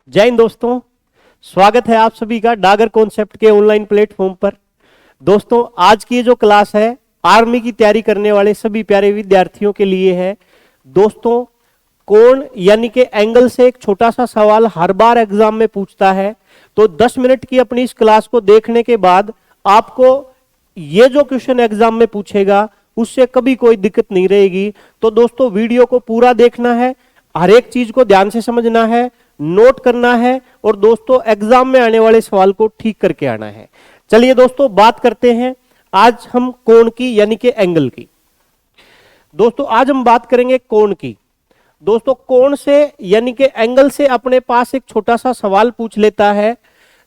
जय हिंद दोस्तों, स्वागत है आप सभी का डागर कॉन्सेप्ट के ऑनलाइन प्लेटफॉर्म पर। दोस्तों, आज की ये जो क्लास है आर्मी की तैयारी करने वाले सभी प्यारे विद्यार्थियों के लिए है। दोस्तों, कोण यानी कि एंगल से एक छोटा सा सवाल हर बार एग्जाम में पूछता है, तो 10 मिनट की अपनी इस क्लास को देखने के बाद आपको ये जो क्वेश्चन एग्जाम में पूछेगा उससे कभी कोई दिक्कत नहीं रहेगी। तो दोस्तों, वीडियो को पूरा देखना है, हर एक चीज को ध्यान से समझना है, नोट करना है और दोस्तों एग्जाम में आने वाले सवाल को ठीक करके आना है। चलिए दोस्तों, बात करते हैं आज हम कोण की यानी कि एंगल की। दोस्तों, आज हम बात करेंगे कोण की। दोस्तों, कोण से यानी कि एंगल से अपने पास एक छोटा सा सवाल पूछ लेता है।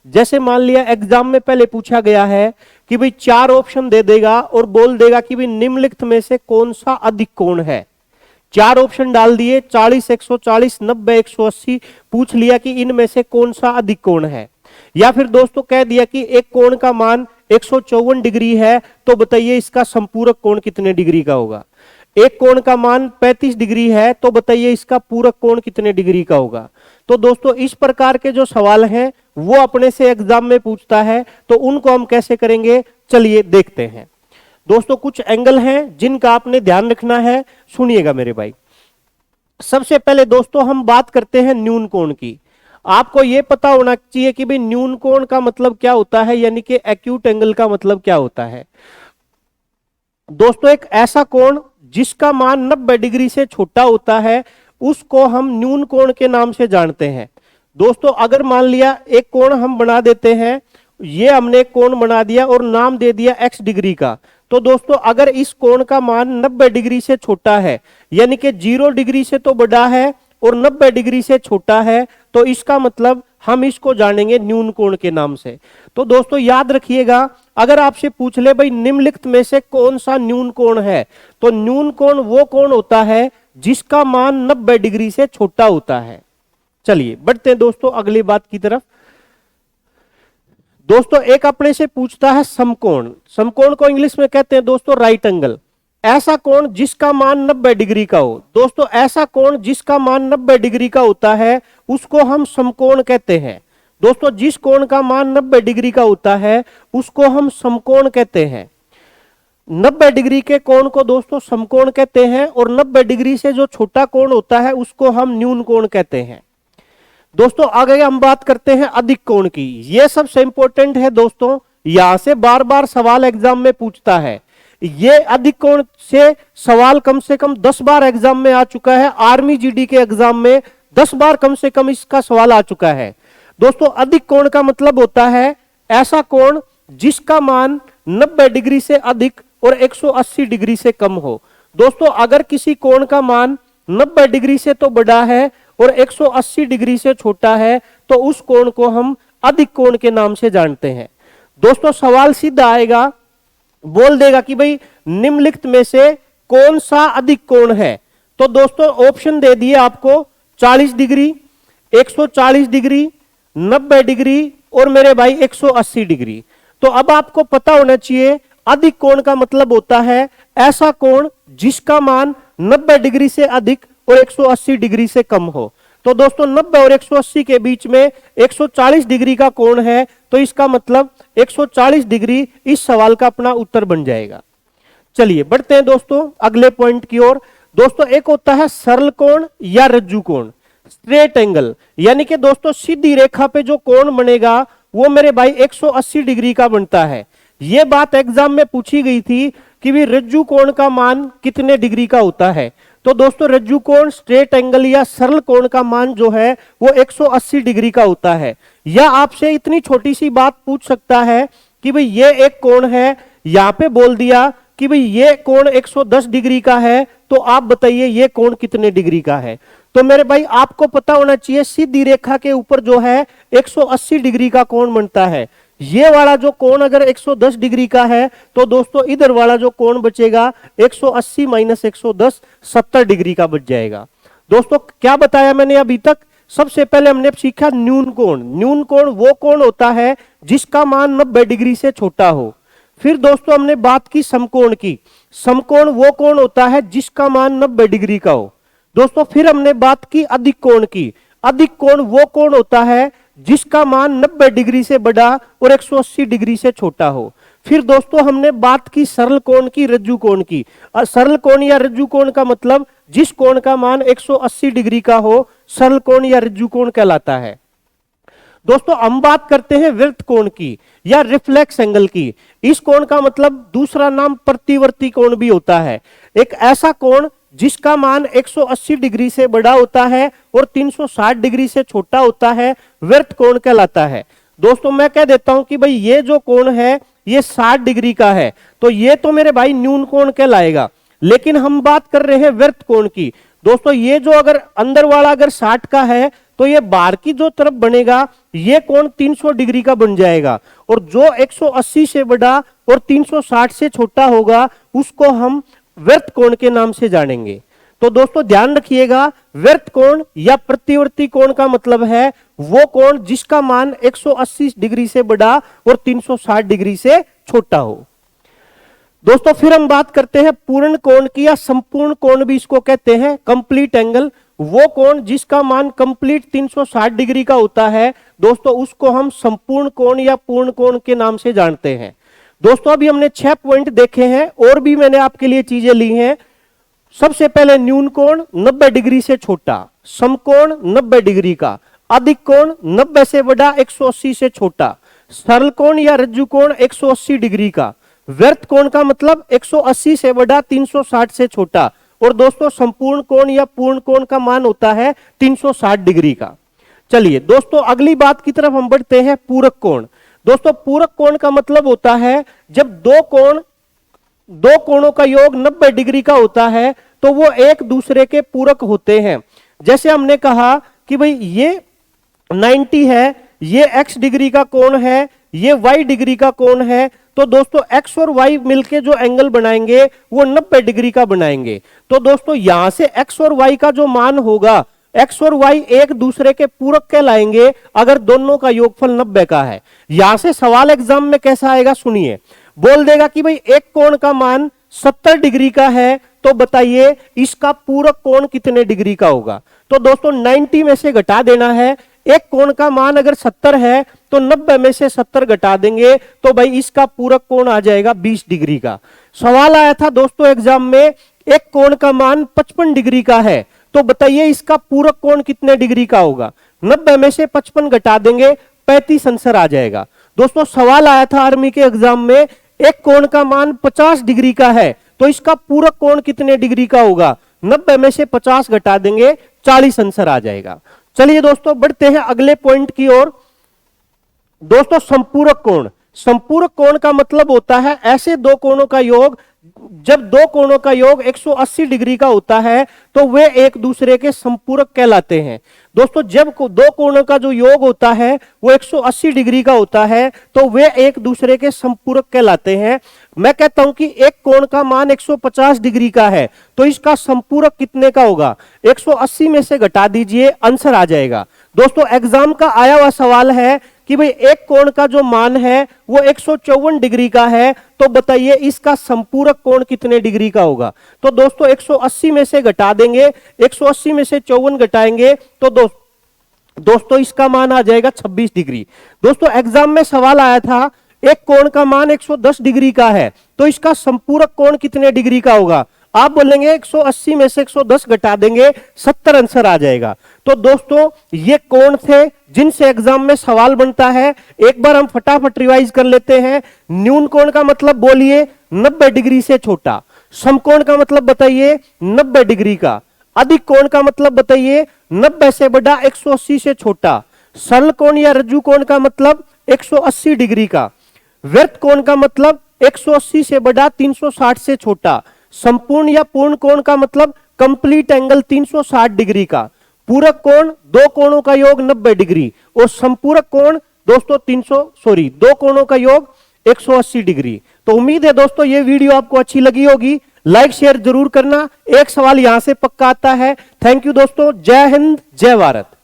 जैसे मान लिया एग्जाम में पहले पूछा गया है कि भाई 4 ऑप्शन दे देगा और बोल देगा कि भाई निम्नलिखित में से कौन सा अधिक कोण है। 4 ऑप्शन डाल दिए, 40, 140, 90, 180, पूछ लिया कि इनमें से कौन सा अधिक कोण है। या फिर दोस्तों कह दिया कि एक कोण का मान 154 डिग्री है, तो बताइए इसका संपूरक कोण कितने डिग्री का होगा। एक कोण का मान 35 डिग्री है, तो बताइए इसका पूरक कोण कितने डिग्री का होगा। तो दोस्तों, इस प्रकार के जो सवाल हैं वो अपने से एग्जाम में पूछता है, तो उनको हम कैसे करेंगे चलिए देखते हैं। दोस्तों, कुछ एंगल हैं जिनका आपने ध्यान रखना है, सुनिएगा मेरे भाई। सबसे पहले दोस्तों हम बात करते हैं न्यून कोण की। आपको यह पता होना चाहिए कि भाई न्यून कोण का मतलब क्या होता है, यानी कि एक्यूट एंगल का मतलब क्या होता है। दोस्तों, एक ऐसा कोण जिसका मान 90 डिग्री से छोटा होता है उसको हम न्यून कोण के नाम से जानते हैं। दोस्तों, अगर मान लिया एक कोण हम बना देते हैं, ये हमने एक कोण बना दिया और नाम दे दिया x डिग्री का, तो दोस्तों अगर इस कोण का मान 90 डिग्री से छोटा है यानी कि 0 डिग्री से तो बड़ा है और 90 डिग्री से छोटा है, तो इसका मतलब हम इसको जानेंगे न्यून कोण के नाम से। तो दोस्तों याद रखिएगा, अगर आपसे पूछ ले भाई निम्नलिखित में से कौन सा न्यून कोण है, तो न्यून कोण वो कोण होता है जिसका मान 90 डिग्री से छोटा होता है। चलिए बढ़ते हैं दोस्तों अगली बात की तरफ। दोस्तों, एक अपने से पूछता है समकोण। समकोण को इंग्लिश में कहते हैं दोस्तों राइट एंगल। ऐसा कोण जिसका मान 90 डिग्री का हो। दोस्तों, ऐसा कोण जिसका मान 90 डिग्री का होता है उसको हम समकोण कहते हैं। दोस्तों, जिस कोण का मान 90 डिग्री का होता है उसको हम समकोण कहते हैं। 90 डिग्री के कोण को दोस्तों समकोण कहते हैं और 90 डिग्री से जो छोटा कोण होता है उसको हम न्यून कोण कहते हैं। दोस्तों, आगे हम बात करते हैं अधिक कोण की। यह सबसे इंपॉर्टेंट है दोस्तों, यहां से बार बार सवाल एग्जाम में पूछता है। ये अधिक कोण से सवाल कम से कम 10 बार एग्जाम में आ चुका है। आर्मी जीडी के एग्जाम में 10 बार कम से कम इसका सवाल आ चुका है। दोस्तों, अधिक कोण का मतलब होता है ऐसा कोण जिसका मान 90 डिग्री से अधिक और 180 डिग्री से कम हो। दोस्तों, अगर किसी कोण का मान 90 डिग्री से तो बड़ा है और 180 डिग्री से छोटा है, तो उस कोण को हम अधिक कोण के नाम से जानते हैं। दोस्तों, सवाल सीधा आएगा, बोल देगा कि भाई निम्नलिखित में से कौन सा अधिक कोण है। तो दोस्तों ऑप्शन दे दिए आपको 40 डिग्री, 140 डिग्री, 90 डिग्री और मेरे भाई 180 डिग्री। तो अब आपको पता होना चाहिए अधिक कोण का मतलब होता है ऐसा कोण जिसका मान 90 डिग्री से अधिक और 180 डिग्री से कम हो। तो दोस्तों 90 और 180 के बीच में 140 डिग्री का कोण है, तो इसका मतलब 140 डिग्री इस सवाल का अपना उत्तर बन जाएगा। चलिए बढ़ते हैं दोस्तों अगले पॉइंट की ओर। दोस्तों, एक होता है सरल कोण या रज्जु कोण, स्ट्रेट एंगल, यानी कि दोस्तों सीधी रेखा पे जो कोण बनेगा वो मेरे भाई 180 डिग्री का बनता है। यह बात एग्जाम में पूछी गई थी कि भी रज्जु कोण का मान कितने डिग्री का होता है। तो दोस्तों रज्जु कोण, स्ट्रेट एंगल या सरल कोण का मान जो है वो 180 डिग्री का होता है। या आपसे इतनी छोटी सी बात पूछ सकता है कि भाई ये एक कोण है, यहां पे बोल दिया कि भाई ये कोण 110 डिग्री का है, तो आप बताइए ये कोण कितने डिग्री का है। तो मेरे भाई आपको पता होना चाहिए सीधी रेखा के ऊपर जो है 180 डिग्री का कोण बनता है। ये वाला जो कोण अगर 110 डिग्री का है, तो दोस्तों इधर वाला जो कोण बचेगा 180 माइनस 110 70 डिग्री का बच जाएगा। दोस्तों क्या बताया मैंने अभी तक? सबसे पहले हमने सीखा न्यून कोण। न्यून कोण वो कोण होता है जिसका मान 90 डिग्री से छोटा हो। फिर दोस्तों हमने बात की समकोण की। समकोण वो कोण होता है जिसका मान 90 डिग्री का हो। दोस्तों फिर हमने बात की अधिक कोण की। अधिक कोण वो कोण होता है जिसका मान 90 डिग्री से बड़ा और 180 डिग्री से छोटा हो। फिर दोस्तों हमने बात की सरल कोण की, रज्जु कोण की। सरल कोण या रज्जु कोण का मतलब जिस कोण का मान 180 डिग्री का हो, सरल कोण या रज्जु कोण कहलाता है। दोस्तों हम बात करते हैं वृत्त कोण की या रिफ्लेक्स एंगल की। इस कोण का मतलब दूसरा नाम प्रतिवर्ती कोण भी होता है। एक ऐसा कोण जिसका मान 180 डिग्री से बड़ा होता है और 360 डिग्री से छोटा होता है, वृत्त कोण कहलाता है। दोस्तों मैं कह देता हूं कि भाई ये जो कोण है ये 60 डिग्री का है, तो ये तो मेरे भाई न्यून कोण कहलाएगा। लेकिन हम बात कर रहे हैं वृत्त कोण की। दोस्तों ये जो अगर अंदर वाला अगर 60 का है तो ये बाहर की जो तरफ बनेगा ये कोण 300 डिग्री का बन जाएगा, और जो 180 से बड़ा और 360 से छोटा होगा उसको हम वृत्त कोण के नाम से जानेंगे। तो दोस्तों ध्यान रखिएगा, वृत्त कोण या प्रतिवर्ती कोण का मतलब है वो कोण जिसका मान 180 डिग्री से बड़ा और 360 डिग्री से छोटा हो। दोस्तों फिर हम बात करते हैं पूर्ण कोण की या संपूर्ण कोण भी इसको कहते हैं, कंप्लीट एंगल। वो कोण जिसका मान कंप्लीट 360 डिग्री का होता है दोस्तों उसको हम संपूर्ण कोण या पूर्ण कोण के नाम से जानते हैं। दोस्तों अभी हमने 6 पॉइंट देखे हैं, और भी मैंने आपके लिए चीजें ली हैं। सबसे पहले न्यून कोण 90 डिग्री से छोटा, समकोण 90 डिग्री का, अधिक कोण 90 से बड़ा 180 से छोटा, सरल कोण या रज्जु कोण 180 डिग्री का, वृत्त कोण का मतलब 180 से बड़ा 360 से छोटा, और दोस्तों संपूर्ण कोण या पूर्ण कोण का मान होता है 360 डिग्री का। चलिए दोस्तों अगली बात की तरफ हम बढ़ते हैं, पूरक कोण। दोस्तों पूरक कोण का मतलब होता है जब दो कोणों का योग 90 डिग्री का होता है तो वो एक दूसरे के पूरक होते हैं। जैसे हमने कहा कि भाई ये 90 है, ये x डिग्री का कोण है, ये y डिग्री का कोण है, तो दोस्तों x और y मिलके जो एंगल बनाएंगे वो 90 डिग्री का बनाएंगे। तो दोस्तों यहां से x और y का जो मान होगा, x और y एक दूसरे के पूरक कहलाएंगे अगर दोनों का योगफल 90 का है। यहां से सवाल एग्जाम में कैसा आएगा सुनिए, बोल देगा कि भाई एक कोण का मान 70 डिग्री का है, तो बताइए इसका पूरक कोण कितने डिग्री का होगा। तो दोस्तों 90 में से घटा देना है, एक कोण का मान अगर 70 है तो 90 में से 70 घटा देंगे तो भाई इसका पूरक कोण आ जाएगा 20 डिग्री का। सवाल आया था दोस्तों एग्जाम में, एक कोण का मान 55 डिग्री का है, तो बताइए इसका पूरक कोण कितने डिग्री का होगा। 90 में से 55 घटा देंगे, 35 आंसर आ जाएगा। दोस्तों सवाल आया था आर्मी के एग्जाम में, एक कोण का मान 50 डिग्री का है, तो इसका पूरक कोण कितने डिग्री का होगा। 90 में से 50 घटा देंगे, 40 आंसर आ जाएगा। चलिए दोस्तों बढ़ते हैं अगले पॉइंट की ओर। दोस्तों संपूरक कोण, संपूरक कोण का मतलब होता है ऐसे दो कोणों का योग, जब दो कोणों का योग 180 डिग्री का होता है तो वे एक दूसरे के संपूरक कहलाते हैं। दोस्तों जब दो कोणों का जो योग होता है वो 180 डिग्री का होता है तो वे एक दूसरे के संपूरक कहलाते हैं। मैं कहता हूं कि एक कोण का मान 150 डिग्री का है तो इसका संपूरक कितने का होगा, 180 में से घटा दीजिए, आंसर आ जाएगा। दोस्तों एग्जाम का आया हुआ सवाल है कि भाई एक कोण का जो मान है वो 154 डिग्री का है, तो बताइए इसका संपूरक कोण कितने डिग्री का होगा। तो दोस्तों 180 में से घटा देंगे, 180 में से 54 घटाएंगे तो दोस्तों इसका मान आ जाएगा 26 डिग्री। दोस्तों एग्जाम में सवाल आया था एक कोण का मान 110 डिग्री का है तो इसका संपूरक कोण कितने डिग्री का होगा। आप बोलेंगे 180 में से 110 घटा देंगे, 70 आंसर आ जाएगा। तो दोस्तों ये कोण थे जिनसे एग्जाम में सवाल बनता है। एक बार हम फटाफट रिवाइज कर लेते हैं। न्यून कोण का मतलब बोलिए 90 डिग्री से छोटा, समकोण का मतलब बताइए 90 डिग्री का, अधिक कोण का मतलब बताइए 90 से बड़ा 180 से छोटा, सरल कोण या रज्जु कोण का मतलब 180 डिग्री का, वृत्त कोण का मतलब 180 से बड़ा 360 से छोटा, संपूर्ण या पूर्ण कोण का मतलब कंप्लीट एंगल 360 डिग्री का, पूरक कोण दो कोणों का योग 90 डिग्री, और संपूरक कोण दोस्तों दो कोणों का योग 180 डिग्री। तो उम्मीद है दोस्तों ये वीडियो आपको अच्छी लगी होगी, लाइक शेयर जरूर करना। एक सवाल यहां से पक्का आता है। थैंक यू दोस्तों, जय हिंद जय भारत।